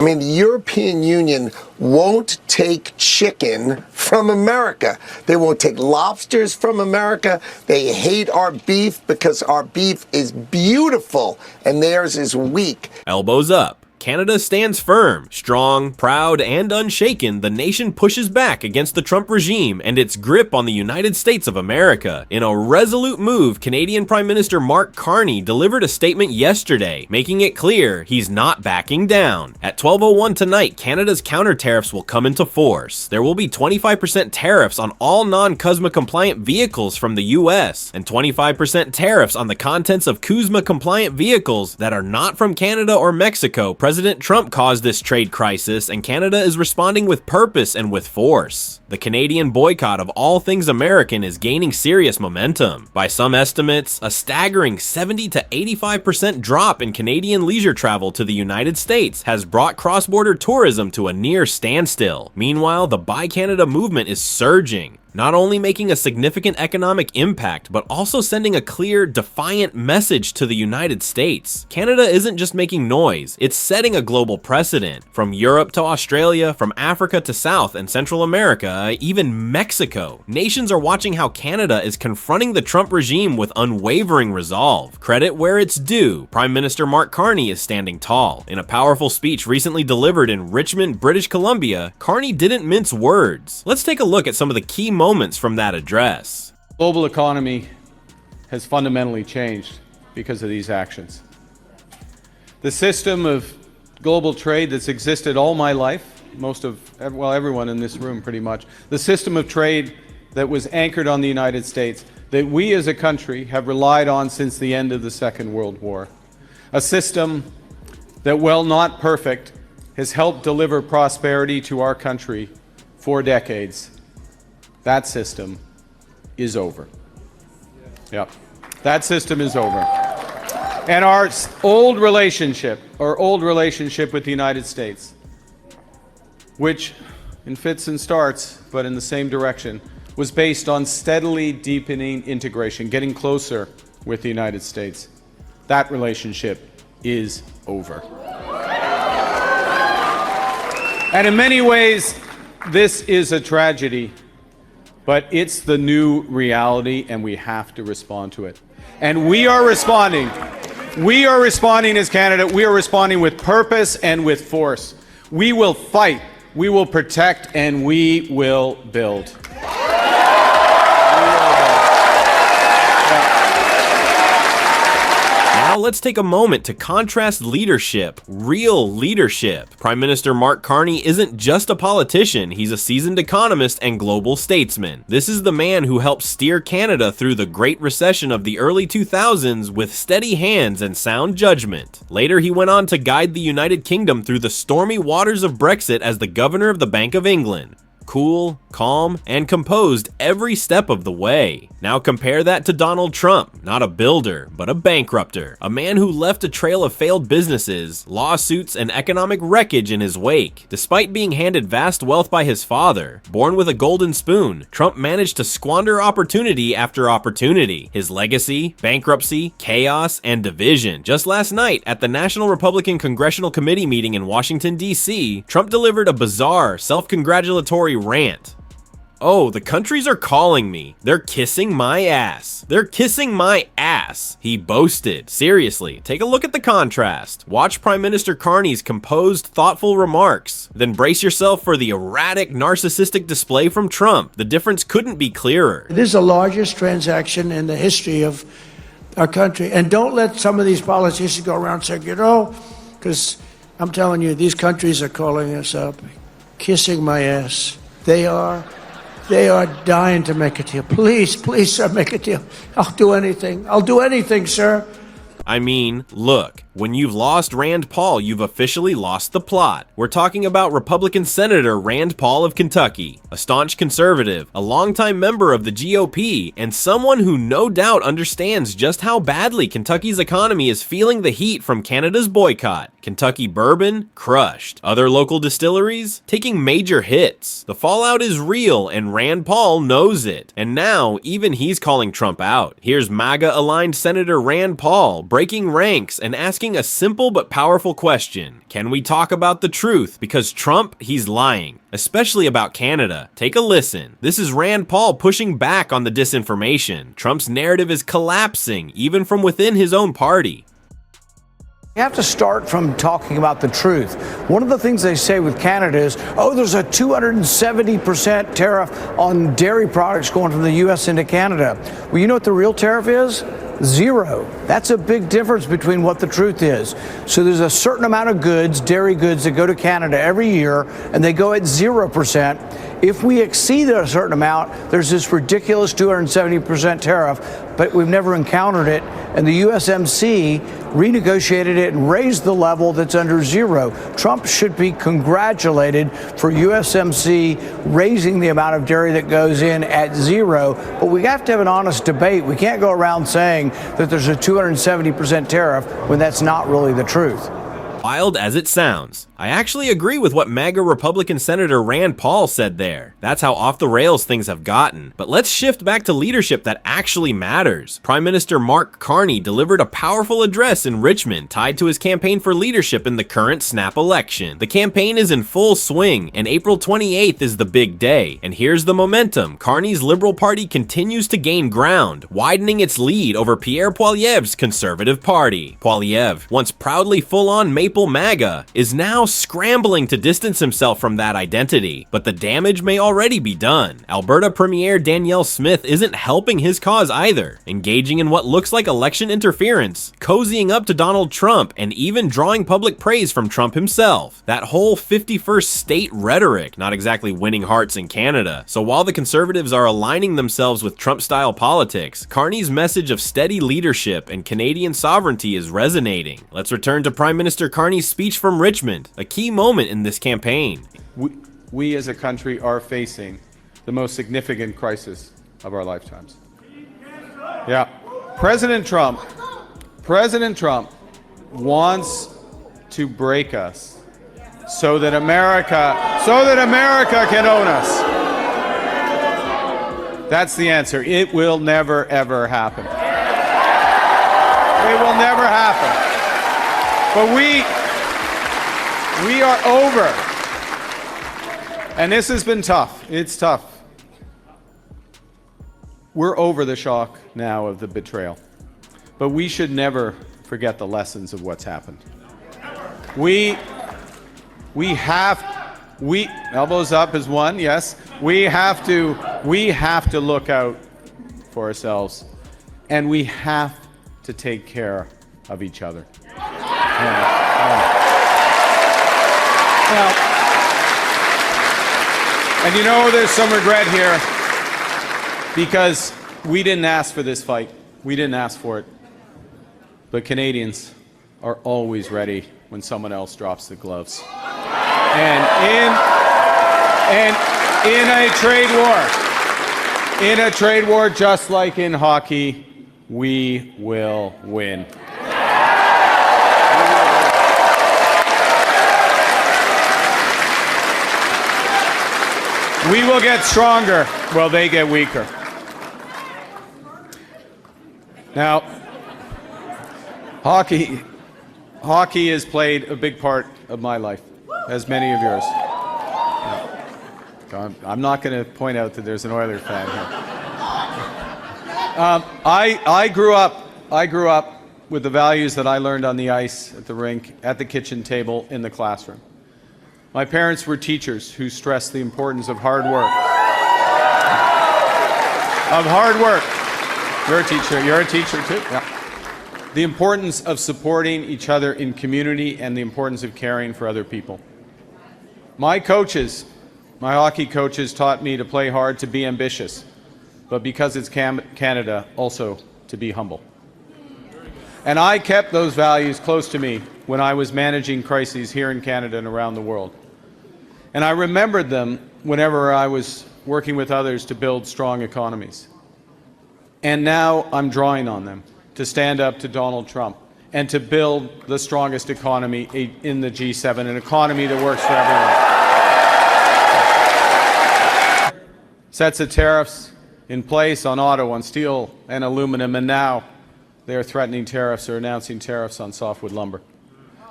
I mean, the European Union won't take chicken from America. They won't take lobsters from America. They hate our beef because our beef is beautiful and theirs is weak. Elbows up. Canada stands firm, strong, proud, and unshaken. The nation pushes back against the Trump regime and its grip on the United States of America. In a resolute move, Canadian Prime Minister Mark Carney delivered a statement yesterday, making it clear he's not backing down. At 12:01 tonight, Canada's counter tariffs will come into force. There will be 25% tariffs on all non-CUSMA compliant vehicles from the US, and 25% tariffs on the contents of CUSMA compliant vehicles that are not from Canada or Mexico. President Trump caused this trade crisis, and Canada is responding with purpose and with force. The Canadian boycott of all things American is gaining serious momentum. By some estimates, a staggering 70 to 85% drop in Canadian leisure travel to the United States has brought cross-border tourism to a near standstill. Meanwhile, the Buy Canada movement is surging, not only making a significant economic impact, but also sending a clear, defiant message to the United States. Canada isn't just making noise, it's setting a global precedent. From Europe to Australia, from Africa to South and Central America, even Mexico. Nations are watching how Canada is confronting the Trump regime with unwavering resolve. Credit where it's due, Prime Minister Mark Carney is standing tall. In a powerful speech recently delivered in Richmond, British Columbia, Carney didn't mince words. Let's take a look at some of the key moments from that address. Global economy has fundamentally changed because of these actions. The system of global trade that's existed all my life, everyone in this room pretty much, the system of trade that was anchored on the United States, that we as a country have relied on since the end of the Second World War. A system that, while not perfect, has helped deliver prosperity to our country for decades. That system is over. Yep. That system is over. And our old relationship with the United States, which in fits and starts, but in the same direction, was based on steadily deepening integration, getting closer with the United States. That relationship is over. And in many ways, this is a tragedy. But it's the new reality, and we have to respond to it. And we are responding. We are responding as Canada. We are responding with purpose and with force. We will fight, we will protect, and we will build. Now let's take a moment to contrast leadership, real leadership. Prime Minister Mark Carney isn't just a politician, he's a seasoned economist and global statesman. This is the man who helped steer Canada through the Great Recession of the early 2000s with steady hands and sound judgment. Later, he went on to guide the United Kingdom through the stormy waters of Brexit as the governor of the Bank of England. Cool, calm, and composed every step of the way. Now compare that to Donald Trump, not a builder, but a bankrupter. A man who left a trail of failed businesses, lawsuits, and economic wreckage in his wake. Despite being handed vast wealth by his father, born with a golden spoon, Trump managed to squander opportunity after opportunity. His legacy, bankruptcy, chaos, and division. Just last night, at the National Republican Congressional Committee meeting in Washington, D.C., Trump delivered a bizarre, self-congratulatory rant. "Oh, the countries are calling me. They're kissing my ass. They're kissing my ass," he boasted. Seriously, take a look at the contrast. Watch Prime Minister Carney's composed, thoughtful remarks. Then brace yourself for the erratic, narcissistic display from Trump. The difference couldn't be clearer. It is the largest transaction in the history of our country. And don't let some of these politicians go around saying, because I'm telling you, these countries are calling us up, kissing my ass. They are dying to make a deal. Please, sir, make a deal. I'll do anything. I'll do anything, sir. I mean, look, when you've lost Rand Paul, you've officially lost the plot. We're talking about Republican Senator Rand Paul of Kentucky, a staunch conservative, a longtime member of the GOP, and someone who no doubt understands just how badly Kentucky's economy is feeling the heat from Canada's boycott. Kentucky bourbon, crushed. Other local distilleries, taking major hits. The fallout is real, and Rand Paul knows it. And now, even he's calling Trump out. Here's MAGA-aligned Senator Rand Paul breaking ranks and asking a simple but powerful question. Can we talk about the truth? Because Trump, he's lying. Especially about Canada. Take a listen. This is Rand Paul pushing back on the disinformation. Trump's narrative is collapsing, even from within his own party. You have to start from talking about the truth. One of the things they say with Canada is, oh, there's a 270% tariff on dairy products going from the U.S. into Canada. Well, you know what the real tariff is? 0. That's a big difference between what the truth is. So there's a certain amount of goods, dairy goods, that go to Canada every year, and they go at 0%. If we exceed a certain amount, there's this ridiculous 270% tariff, but we've never encountered it, and the USMC renegotiated it and raised the level that's under 0. Trump should be congratulated for USMC raising the amount of dairy that goes in at 0, but we have to have an honest debate. We can't go around saying that there's a 270% tariff when that's not really the truth. Wild as it sounds, I actually agree with what MAGA Republican Senator Rand Paul said there. That's how off the rails things have gotten. But let's shift back to leadership that actually matters. Prime Minister Mark Carney delivered a powerful address in Richmond tied to his campaign for leadership in the current snap election. The campaign is in full swing, and April 28th is the big day. And here's the momentum. Carney's Liberal Party continues to gain ground, widening its lead over Pierre Poilievre's Conservative Party. Poilievre, once proudly full-on Maple MAGA, is now scrambling to distance himself from that identity, but the damage may already be done. Alberta Premier Danielle Smith isn't helping his cause either, engaging in what looks like election interference, cozying up to Donald Trump, and even drawing public praise from Trump himself. That whole 51st state rhetoric, not exactly winning hearts in Canada. So while the Conservatives are aligning themselves with Trump-style politics, Carney's message of steady leadership and Canadian sovereignty is resonating. Let's return to Prime Minister Carney's speech from Richmond, a key moment in this campaign. We as a country are facing the most significant crisis of our lifetimes. Yeah. President Trump wants to break us so that America can own us. That's the answer. It will never, ever happen. It will never happen. But we are over. And this has been tough. It's tough. We're over the shock now of the betrayal. But we should never forget the lessons of what's happened. Elbows up is one, yes. We have to look out for ourselves, and we have to take care of each other. Now, and you know, there's some regret here because we didn't ask for this fight. We didn't ask for it. But Canadians are always ready when someone else drops the gloves. And in a trade war, just like in hockey, we will win. We will get stronger while they get weaker. Now, hockey has played a big part of my life, as many of yours. I'm not going to point out that there's an Oilers fan here. I grew up with the values that I learned on the ice, at the rink, at the kitchen table, in the classroom. My parents were teachers who stressed the importance of hard work. You're a teacher too? Yeah. The importance of supporting each other in community and the importance of caring for other people. My hockey coaches taught me to play hard, to be ambitious, but because it's Canada, also to be humble. And I kept those values close to me when I was managing crises here in Canada and around the world. And I remembered them whenever I was working with others to build strong economies. And now I'm drawing on them to stand up to Donald Trump and to build the strongest economy in the G7, an economy that works for everyone. Sets of tariffs in place on auto, on steel and aluminum, and now they are threatening tariffs or announcing tariffs on softwood lumber.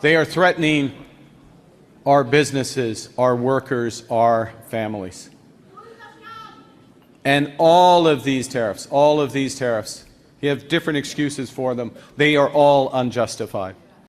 They are threatening our businesses, our workers, our families. And all of these tariffs, you have different excuses for them. They are all unjustified.